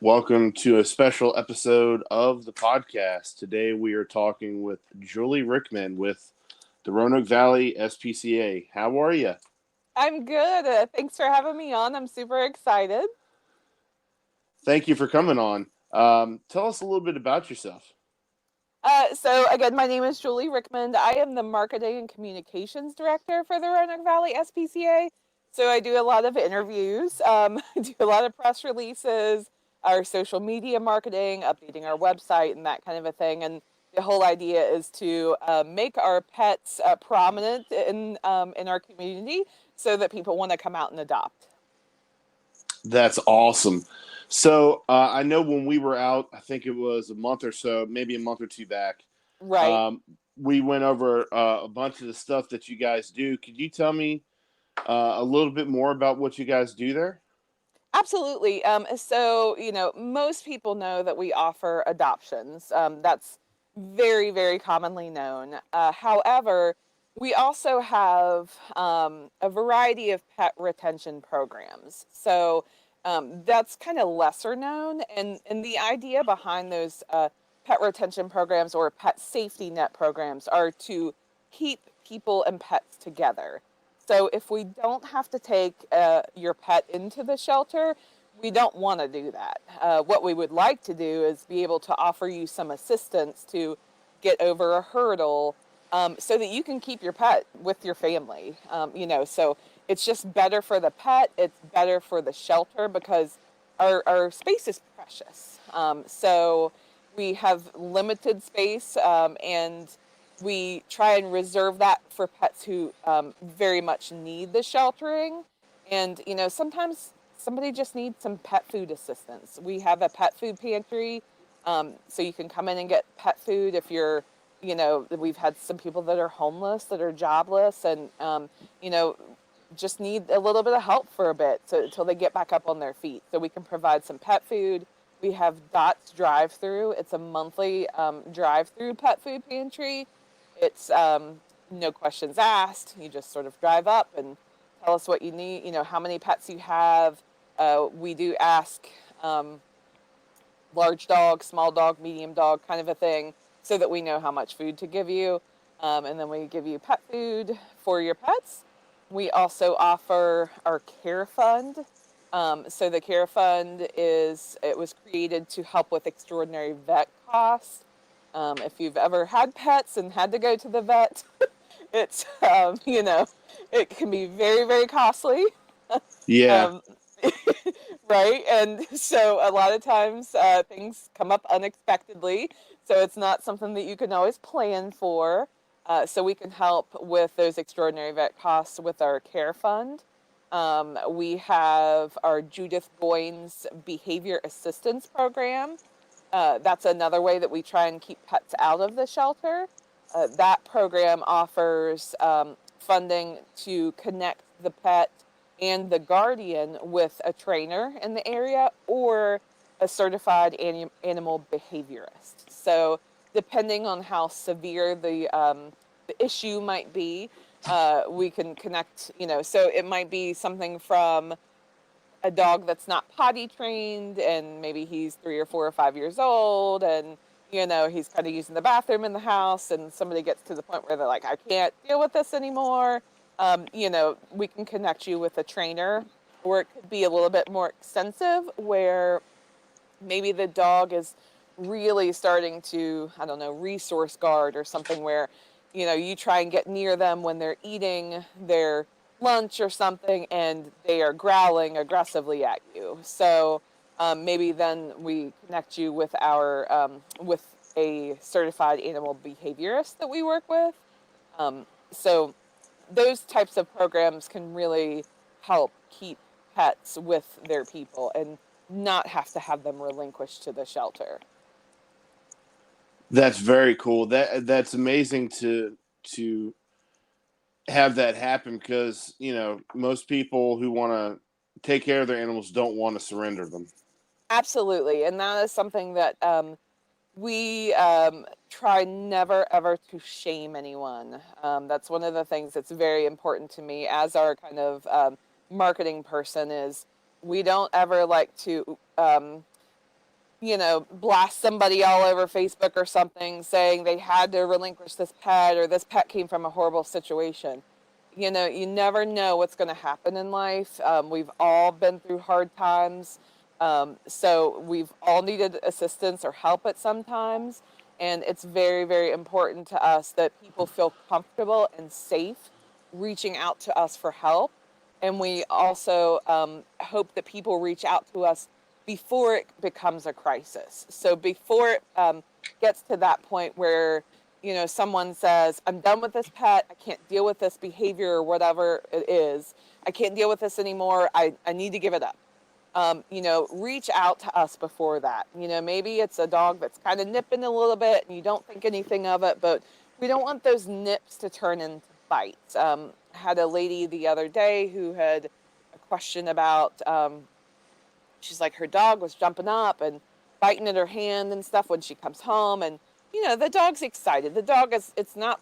Welcome to a special episode of the podcast. Today we are talking with Julie Rickman with the Roanoke Valley SPCA. How are you? I'm good. Thanks for having me on. I'm super excited. Thank you for coming on. Tell us a little bit about yourself. So again, my name is Julie Rickman. I am the Marketing and Communications Director for the Roanoke Valley SPCA. So I do a lot of interviews, I do a lot of press releases, our social media marketing, updating our website, and that kind of a thing. And the whole idea is to make our pets prominent in our community, so that people want to come out and adopt. That's awesome. So I know when we were out, I think it was a month or so, maybe a month or two back, Right. um, we went over a bunch of the stuff that you guys do. Could you tell me a little bit more about what you guys do there? Absolutely. Most people know that we offer adoptions. That's very, very commonly known. However, we also have a variety of pet retention programs. That's kind of lesser known. And the idea behind those pet retention programs or pet safety net programs are to keep people and pets together. So if we don't have to take your pet into the shelter, we don't want to do that. What we would like to do is be able to offer you some assistance to get over a hurdle, so that you can keep your pet with your family. So it's just better for the pet. It's better for the shelter because our space is precious. So we have limited space, and we try and reserve that for pets who very much need the sheltering. And, sometimes somebody just needs some pet food assistance. We have a pet food pantry. So you can come in and get pet food if you're, we've had some people that are homeless, that are jobless, and, you know, just need a little bit of help for a bit until they get back up on their feet. So we can provide some pet food. We have Dots Drive Through. It's a monthly drive through pet food pantry. It's no questions asked. You just sort of drive up and tell us what you need, how many pets you have. We do ask large dog, small dog, medium dog, kind of a thing, so that we know how much food to give you. And then we give you pet food for your pets. We also offer our care fund. So the care fund it was created to help with extraordinary vet costs. If you've ever had pets and had to go to the vet, it's, it can be very, very costly. Yeah, Um, right. And so a lot of times things come up unexpectedly. So it's not something that you can always plan for. So we can help with those extraordinary vet costs with our care fund. We have our Judith Goines Behavior Assistance Program. That's another way that we try and keep pets out of the shelter. That program offers funding to connect the pet and the guardian with a trainer in the area or a certified animal behaviorist. So, depending on how severe the issue might be, we can connect. So it might be something from a dog that's not potty trained, and maybe he's 3 or 4 or 5 years old, and he's kind of using the bathroom in the house, and somebody gets to the point where they're like, I can't deal with this anymore. We can connect you with a trainer. Or it could be a little bit more extensive, where maybe the dog is really starting to, I don't know, resource guard or something, where you try and get near them when they're eating their lunch or something, and they are growling aggressively at you. So maybe then we connect you with our with a certified animal behaviorist that we work with. So those types of programs can really help keep pets with their people and not have to have them relinquished to the shelter. that's very cool. That's amazing to have that happen because most people who want to take care of their animals don't want to surrender them. Absolutely. And that is something that we try never ever to shame anyone. That's one of the things that's very important to me as our kind of marketing person, is we don't ever like to blast somebody all over Facebook or something saying they had to relinquish this pet or this pet came from a horrible situation. You never know what's going to happen in life. We've all been through hard times. So we've all needed assistance or help at some times. And it's very, very important to us that people feel comfortable and safe reaching out to us for help. And we also hope that people reach out to us before it becomes a crisis. So before it gets to that point where, someone says, I'm done with this pet. I can't deal with this behavior or whatever it is. I can't deal with this anymore. I need to give it up. Reach out to us before that. Maybe it's a dog that's kind of nipping a little bit and you don't think anything of it, but we don't want those nips to turn into bites. I had a lady the other day who had a question about, she's like, her dog was jumping up and biting at her hand and stuff when she comes home. And, the dog's excited. The dog it's not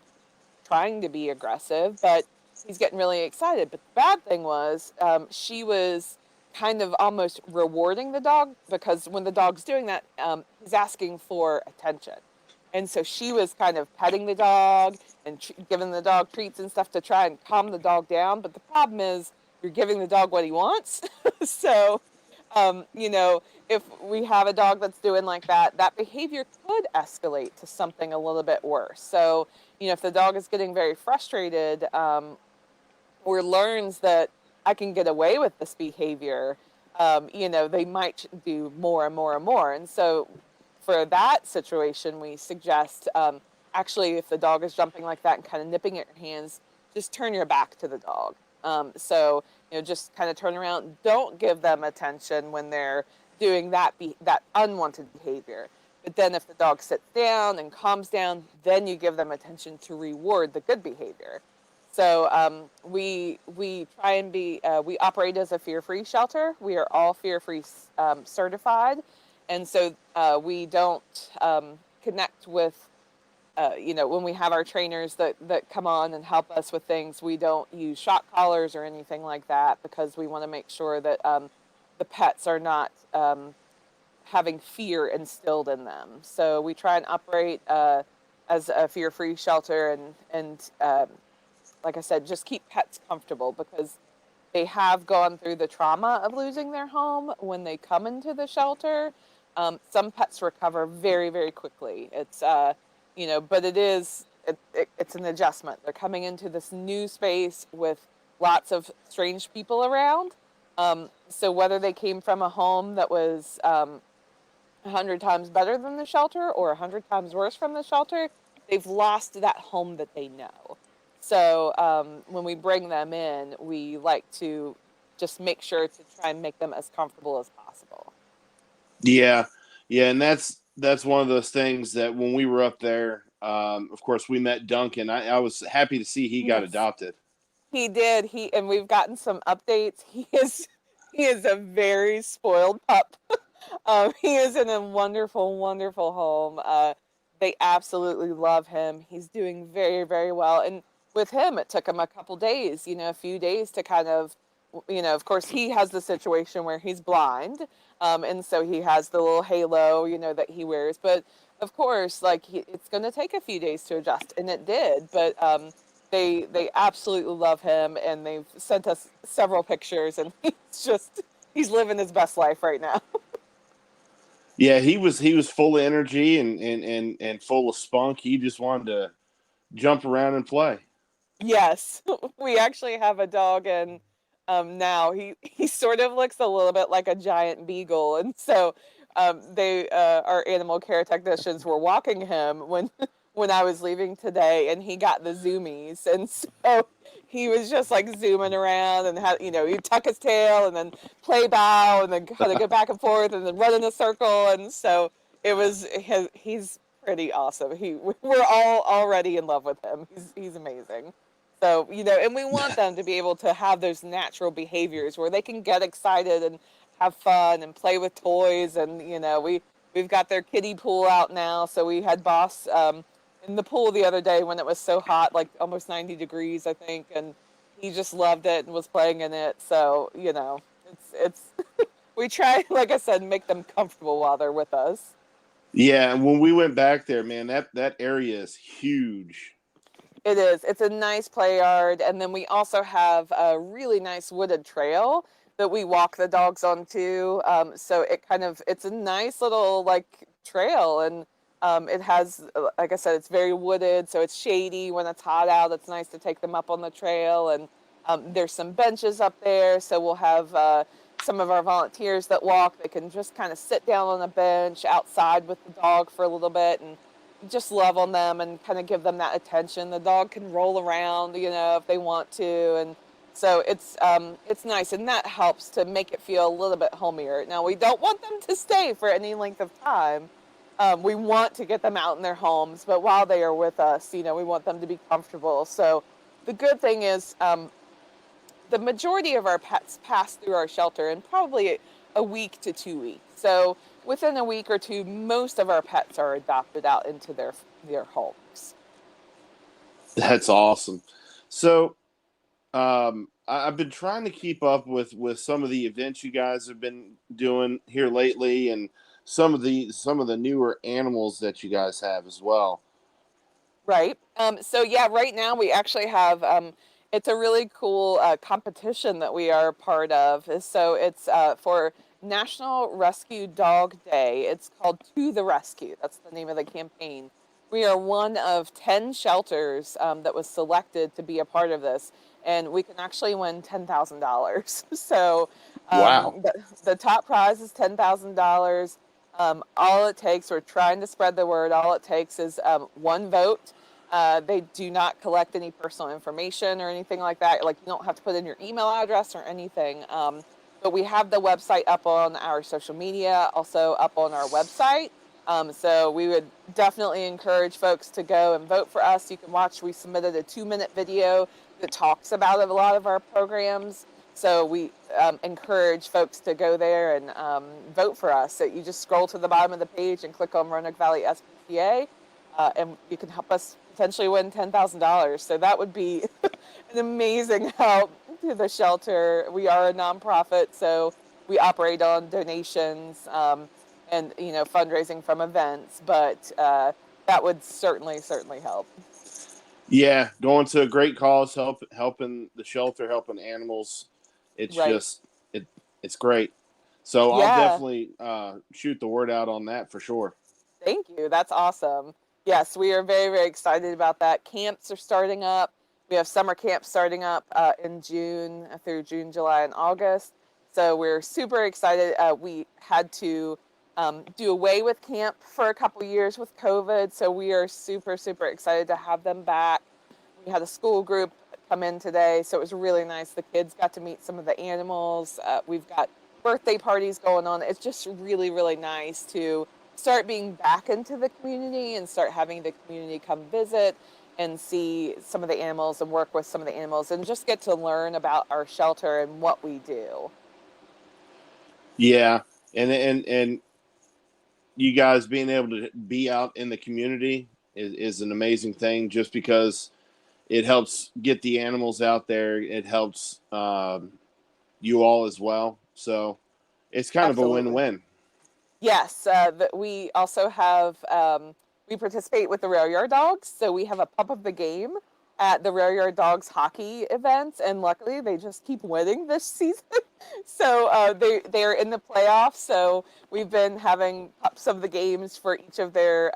trying to be aggressive, but he's getting really excited. But the bad thing was, she was kind of almost rewarding the dog because when the dog's doing that, he's asking for attention. And so she was kind of petting the dog and giving the dog treats and stuff to try and calm the dog down. But the problem is you're giving the dog what he wants. So, if we have a dog that's doing like that, that behavior could escalate to something a little bit worse. So, if the dog is getting very frustrated, or learns that I can get away with this behavior, they might do more and more and more. And so for that situation, we suggest, actually, if the dog is jumping like that and kind of nipping at your hands, just turn your back to the dog. So, just kind of turn around. Don't give them attention when they're doing that unwanted behavior. But then if the dog sits down and calms down, then you give them attention to reward the good behavior. So we try and we operate as a fear-free shelter. We are all fear-free certified. And so we don't connect with, when we have our trainers that come on and help us with things, we don't use shock collars or anything like that because we want to make sure that the pets are not having fear instilled in them. So we try and operate as a fear-free shelter and like I said, just keep pets comfortable because they have gone through the trauma of losing their home when they come into the shelter. Some pets recover very, very quickly. It's, but it's an adjustment. They're coming into this new space with lots of strange people around. So whether they came from a home that was 100 times better than the shelter or 100 times worse from the shelter, they've lost that home that they know. So when we bring them in, we like to just make sure to try and make them as comfortable as possible. Yeah, and that's one of those things that when we were up there, of course, we met Duncan. I was happy to see he got adopted. He did. And we've gotten some updates. He is a very spoiled pup. He is in a wonderful, wonderful home. They absolutely love him. He's doing very, very well. And with him, it took him a couple days, a few days to kind of, of course, he has the situation where he's blind. And so he has the little halo, that he wears. But of course, it's going to take a few days to adjust. And it did. But they absolutely love him. And they've sent us several pictures. And he's living his best life right now. Yeah, he was full of energy and full of spunk. He just wanted to jump around and play. Yes, we actually have a dog, and now he sort of looks a little bit like a giant beagle, and so they our animal care technicians were walking him when when I was leaving today, and he got the zoomies, and so he was just like zooming around and had he'd tuck his tail and then play bow and then kind of go back and forth and then run in a circle, and so he's pretty awesome. We're all already in love with him. He's amazing. So, and we want them to be able to have those natural behaviors where they can get excited and have fun and play with toys. And, we've got their kiddie pool out now. So we had Boss in the pool the other day when it was so hot, like almost 90 degrees, I think. And he just loved it and was playing in it. So, it's we try, like I said, make them comfortable while they're with us. Yeah, and when we went back there, man, that area is huge. It is. It's a nice play yard, and then we also have a really nice wooded trail that we walk the dogs on too. So it's a nice little like trail, and it has, like I said, it's very wooded, so it's shady when it's hot out. It's nice to take them up on the trail, and there's some benches up there, so we'll have some of our volunteers that walk. They can just kind of sit down on a bench outside with the dog for a little bit and just love on them and kind of give them that attention. The dog can roll around, if they want to, and so it's nice, and that helps to make it feel a little bit homier. Now we don't want them to stay for any length of time. We want to get them out in their homes, but while they are with us, we want them to be comfortable. So the good thing is, the majority of our pets pass through our shelter in probably a week to 2 weeks. So within a week or two, most of our pets are adopted out into their homes. That's awesome. So I've been trying to keep up with some of the events you guys have been doing here lately, and some of the newer animals that you guys have as well. Right. So yeah, right now we actually have it's a really cool competition that we are part of. So it's for National Rescue Dog Day. It's called To the Rescue. That's the name of the campaign. We are one of 10 shelters that was selected to be a part of this, and we can actually win $10,000. So Wow. the top prize is $10,000. All it takes, we're trying to spread the word. All it takes is one vote. They do not collect any personal information or anything like that. Like, you don't have to put in your email address or anything. But we have the website up on our social media, also up on our website. So we would definitely encourage folks to go and vote for us. You can watch, we submitted a 2-minute video that talks about a lot of our programs. So we encourage folks to go there and vote for us. So you just scroll to the bottom of the page and click on Roanoke Valley SPCA, and you can help us potentially win $10,000. So that would be an amazing help to the shelter. We are a nonprofit, so we operate on donations and fundraising from events. But that would certainly help. Yeah, going to a great cause, helping the shelter, helping animals. It's Right. just it it's great. So I'll Yeah. definitely shoot the word out on that for sure. Thank you. That's awesome. Yes, we are very, very excited about that. Camps are starting up. We have summer camps starting up in June through June, July, and August. So we're super excited. We had to do away with camp for a couple years with COVID. So we are super, super excited to have them back. We had a school group come in today. So it was really nice. The kids got to meet some of the animals. We've got birthday parties going on. It's just really, really nice to start being back into the community and start having the community come visit and see some of the animals and work with some of the animals and just get to learn about our shelter and what we do. Yeah, and you guys being able to be out in the community is an amazing thing. Just because it helps get the animals out there, it helps you all as well. So it's kind of a Absolutely. win-win. Yes, we also have we participate with the Rail Yard Dogs, so we have a pup of the game at the Rail Yard Dogs hockey events, and luckily they just keep winning this season. So they're in the playoffs. So we've been having pups of the games for each of their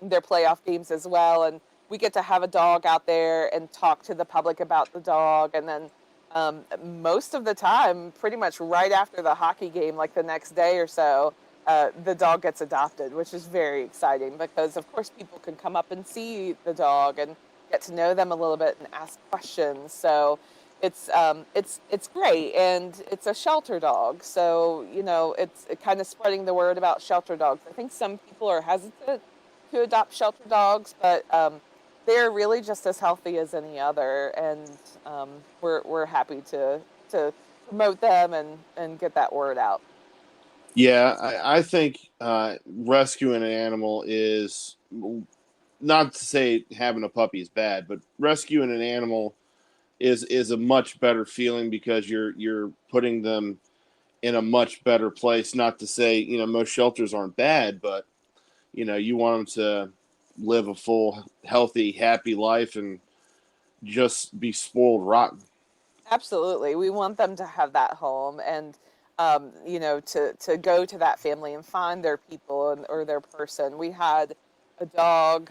playoff games as well, and we get to have a dog out there and talk to the public about the dog, and then most of the time, pretty much right after the hockey game, like the next day or so, the dog gets adopted, which is very exciting because, of course, people can come up and see the dog and get to know them a little bit and ask questions. So it's great, and it's a shelter dog. So it's kind of spreading the word about shelter dogs. I think some people are hesitant to adopt shelter dogs, but they're really just as healthy as any other, and we're happy to promote them and get that word out. Yeah, I think rescuing an animal is not to say having a puppy is bad, but rescuing an animal is a much better feeling because you're putting them in a much better place. Not to say, most shelters aren't bad, but, you want them to live a full, healthy, happy life and just be spoiled rotten. Absolutely. We want them to have that home and to go to that family and find their people or their person. We had a dog.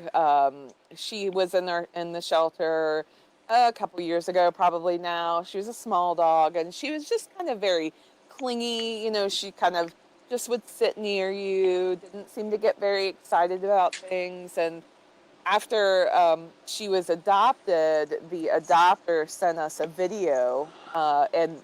She was in the shelter a couple years ago, probably now. She was a small dog and she was just kind of very clingy. She kind of just would sit near you, didn't seem to get very excited about things. And after she was adopted, the adopter sent us a video, and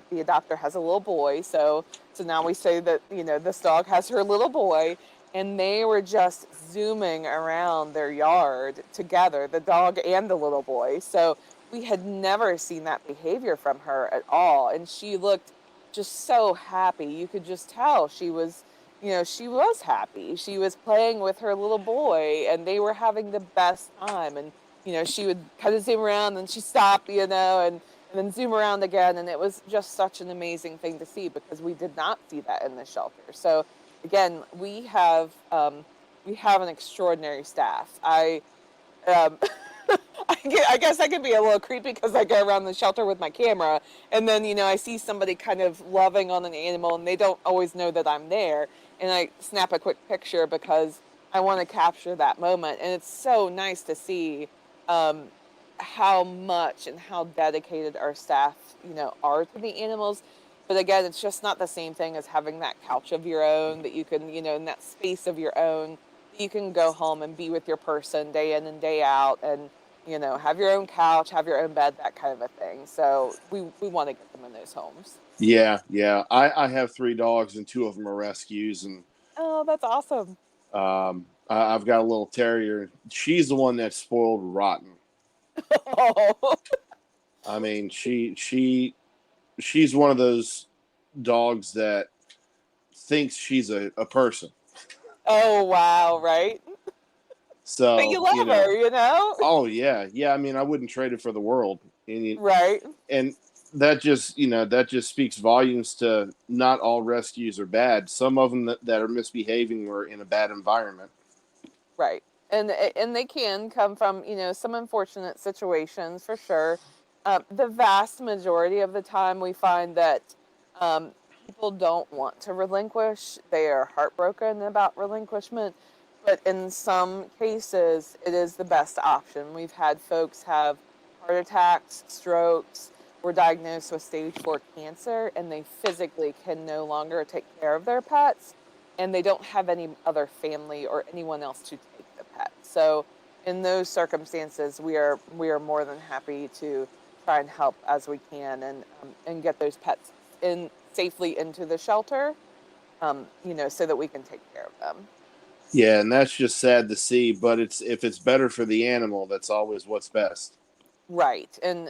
the adopter has a little boy. So now we say that this dog has her little boy, and they were just zooming around their yard together, the dog and the little boy. So we had never seen that behavior from her at all, and she looked just so happy. You could just tell she was happy. She was playing with her little boy and they were having the best time. And, she would kind of zoom around and she'd stop, and then zoom around again. And it was just such an amazing thing to see because we did not see that in the shelter. So again, we have an extraordinary staff. Um, I guess I could be a little creepy because I go around the shelter with my camera, and then I see somebody kind of loving on an animal, and they don't always know that I'm there, and I snap a quick picture because I want to capture that moment, and it's so nice to see um, how much and how dedicated our staff, are to the animals. But again, it's just not the same thing as having that couch of your own that you can, in that space of your own, you can go home and be with your person day in and day out and have your own couch, have your own bed, that kind of a thing. So we want to get them in those homes. Yeah, yeah. I have three dogs and two of them are rescues, and Oh, that's awesome. I've got a little terrier. She's the one that's spoiled rotten. Oh. I mean, she's one of those dogs that thinks she's a person. Oh, wow, right? But you So, love her. oh yeah, yeah. I mean, I wouldn't trade it for the world. Right. And that just speaks volumes to not all rescues are bad. Some of them that are misbehaving were in a bad environment. Right. And they can come from, some unfortunate situations for sure. The vast majority of the time we find that um, people don't want to relinquish. They are heartbroken about relinquishment. But in some cases, it is the best option. We've had folks have heart attacks, strokes, were diagnosed with stage 4 cancer, and they physically can no longer take care of their pets and they don't have any other family or anyone else to take the pet. So in those circumstances, we are more than happy to try and help as we can and get those pets in safely into the shelter, so that we can take care of them. Yeah, and that's just sad to see. But if it's better for the animal, that's always what's best. Right, and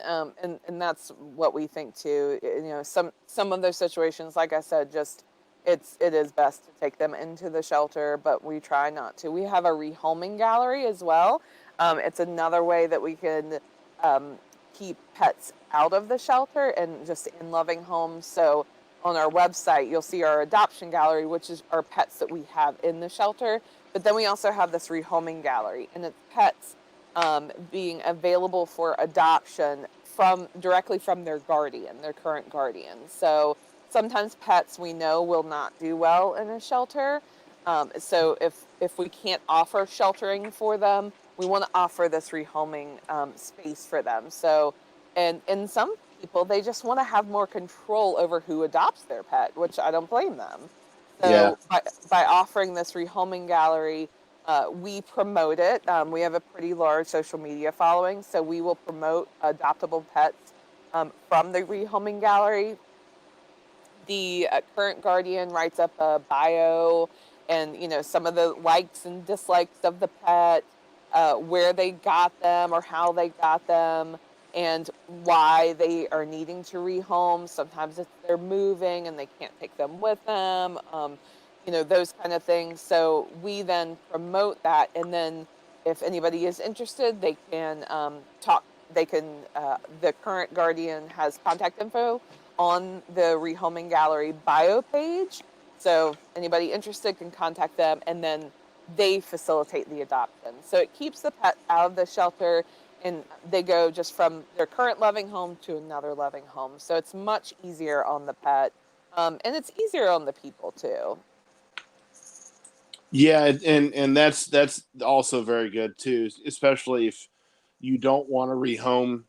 that's what we think too. Some of those situations, like I said, just it is best to take them into the shelter, but we try not to. We have a rehoming gallery as well. It's another way that we can um, keep pets out of the shelter and just in loving homes. So on our website, you'll see our adoption gallery, which is our pets that we have in the shelter. But then we also have this rehoming gallery, and it's pets being available for adoption from directly from their guardian, their current guardian. So sometimes pets we know will not do well in a shelter. So if we can't offer sheltering for them, we want to offer this rehoming space for them. So and some people they just want to have more control over who adopts their pet, which I don't blame them. Yeah, So by offering this rehoming gallery, we promote it. We have a pretty large social media following, so we will promote adoptable pets from the rehoming gallery. The current guardian writes up a bio and some of the likes and dislikes of the pet, where they got them or how they got them, and why they are needing to rehome. Sometimes it's they're moving and they can't take them with them. Those kind of things. So we then promote that, and then if anybody is interested, they can talk. They can. The current guardian has contact info on the Rehoming Gallery bio page. So anybody interested can contact them, and then they facilitate the adoption. So it keeps the pet out of the shelter, and they go just from their current loving home to another loving home. So it's much easier on the pet, and it's easier on the people too. Yeah, and that's also very good too, especially if you don't want to rehome.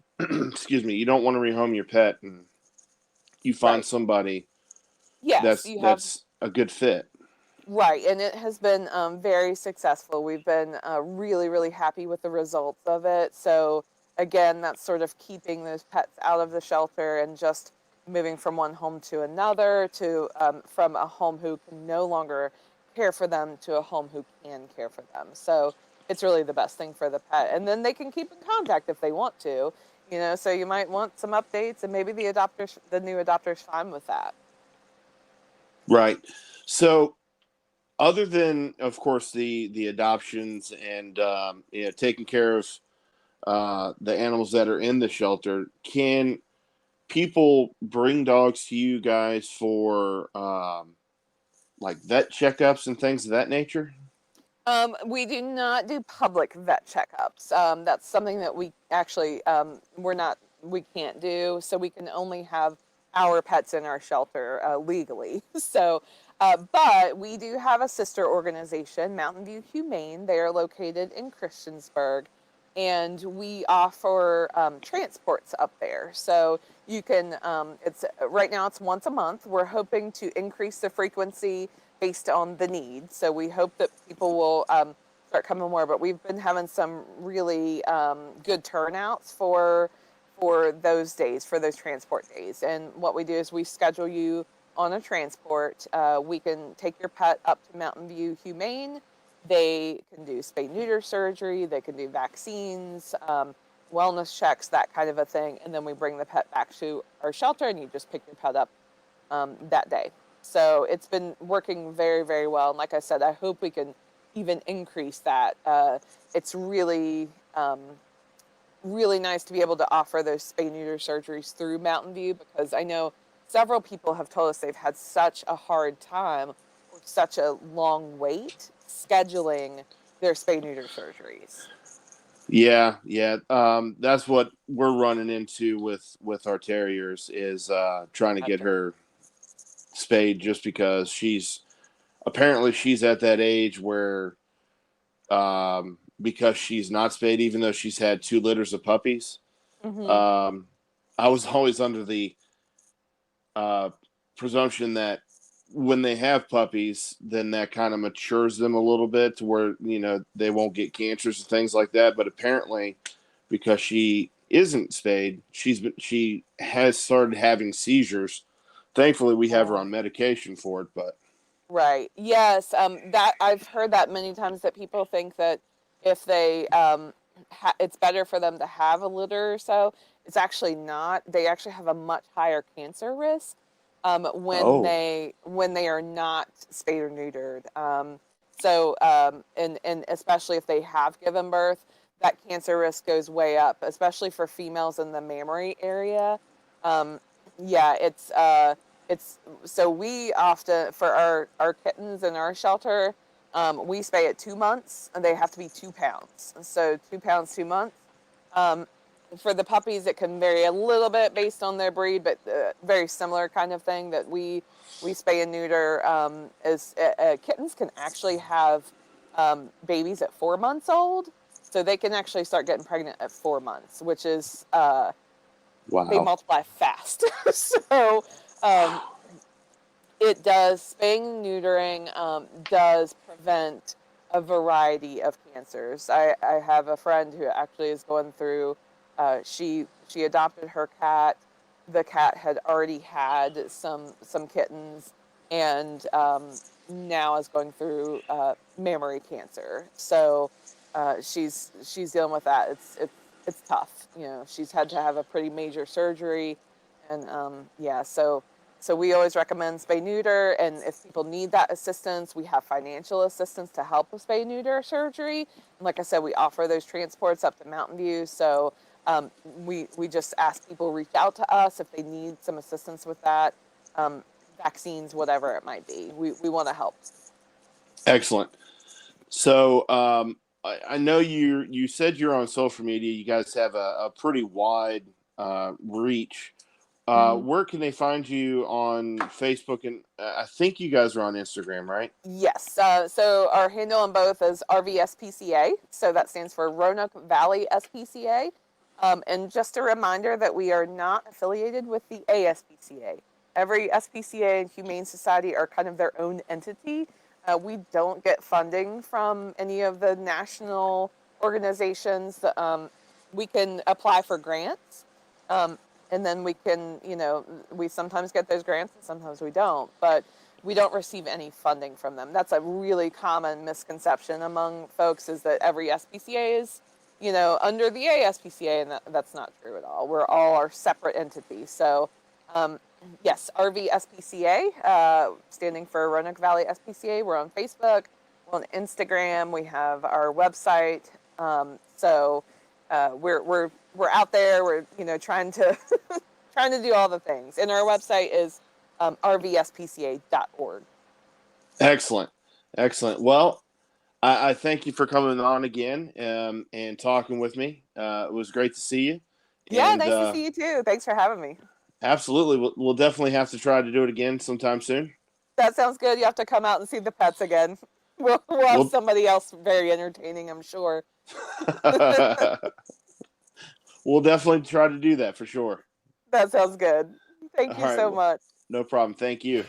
Excuse me, you don't want to rehome your pet, and you find Right. somebody Yes, that's you have. that's a good fit. Right, and it has been very successful. We've been really, really happy with the results of it. So, again, that's sort of keeping those pets out of the shelter and just moving from one home to another, to from a home who can no longer care for them to a home who can care for them. So, it's really the best thing for the pet. And then they can keep in contact if they want to, so you might want some updates, and maybe the new adopter's fine with that. Right. So, other than, of course, the adoptions and taking care of the animals that are in the shelter, can people bring dogs to you guys for like vet checkups and things of that nature? We do not do public vet checkups. That's something that we actually we can't do. So we can only have our pets in our shelter legally. So, but we do have a sister organization, Mountain View Humane. They are located in Christiansburg, and we offer transports up there. So you can. It's right now. It's once a month. We're hoping to increase the frequency based on the need. So we hope that people will start coming more. But we've been having some really good turnouts for those days, for those transport days. And what we do is we schedule you on a transport. We can take your pet up to Mountain View Humane. They can do spay neuter surgery. They can do vaccines, wellness checks, that kind of a thing. And then we bring the pet back to our shelter, and you just pick your pet up that day. So it's been working very, very well. And like I said, I hope we can even increase that. It's really, really nice to be able to offer those spay neuter surgeries through Mountain View, because I know several people have told us they've had such a hard time or such a long wait scheduling their spay neuter surgeries. Yeah, yeah. That's what we're running into with our terriers is trying to get Gotcha. her spayed, just because she's at that age where because she's not spayed, even though she's had two litters of puppies. Mm-hmm. Um, I was always under the uh, presumption that when they have puppies, then that kind of matures them a little bit to where they won't get cancers and things like that. But apparently, because she isn't spayed, she has started having seizures. Thankfully, we have her on medication for it. But Right. Yes. That I've heard that many times, that people think that if they, it's better for them to have a litter or so. It's actually not. They actually have a much higher cancer risk oh, when they are not spayed or neutered. And especially if they have given birth, that cancer risk goes way up, especially for females in the mammary area. Um, yeah, it's so we often, for our kittens in our shelter, we spay at 2 months, and they have to be 2 pounds. So 2 pounds, 2 months. Um, for the puppies, it can vary a little bit based on their breed, but very similar kind of thing that we spay and neuter. Is Kittens can actually have babies at 4 months old, so they can actually start getting pregnant at 4 months, which is they wow. multiply fast. So um, it does, spaying and neutering does prevent a variety of cancers. I have a friend who actually is going through, she adopted her cat. The cat had already had some kittens, and now is going through mammary cancer. So she's dealing with that. It's tough. She's had to have a pretty major surgery, and yeah, so we always recommend spay neuter, and if people need that assistance, we have financial assistance to help with spay neuter surgery. And like I said, we offer those transports up to Mountain View. So We just ask people reach out to us if they need some assistance with that, vaccines, whatever it might be. We want to help. Excellent. So I know you said you're on social media. You guys have a pretty wide reach. Where can they find you on Facebook? And I think you guys are on Instagram, right? Yes. So our handle on both is RVSPCA. So that stands for Roanoke Valley SPCA. And just a reminder that we are not affiliated with the ASPCA. Every SPCA and Humane Society are kind of their own entity. We don't get funding from any of the national organizations. We can apply for grants. And then we can, we sometimes get those grants and sometimes we don't. But we don't receive any funding from them. That's a really common misconception among folks, is that every SPCA is, under the ASPCA, and that's not true at all. We're all our separate entities. So, yes, RVSPCA, standing for Roanoke Valley SPCA. We're on Facebook, we're on Instagram, we have our website. We're out there. We're trying to trying to do all the things. And our website is rvspca.org. Excellent. Excellent. Well, I thank you for coming on again and talking with me. It was great to see you. Yeah, And nice to see you too. Thanks for having me. absolutely. We'll definitely have to try to do it again sometime soon. That sounds good. You have to come out and see the pets again. We'll have Well, somebody else very entertaining, I'm sure. we'll definitely try to do that for sure. That sounds good. Thank All you right. so Well, much. no problem. Thank you.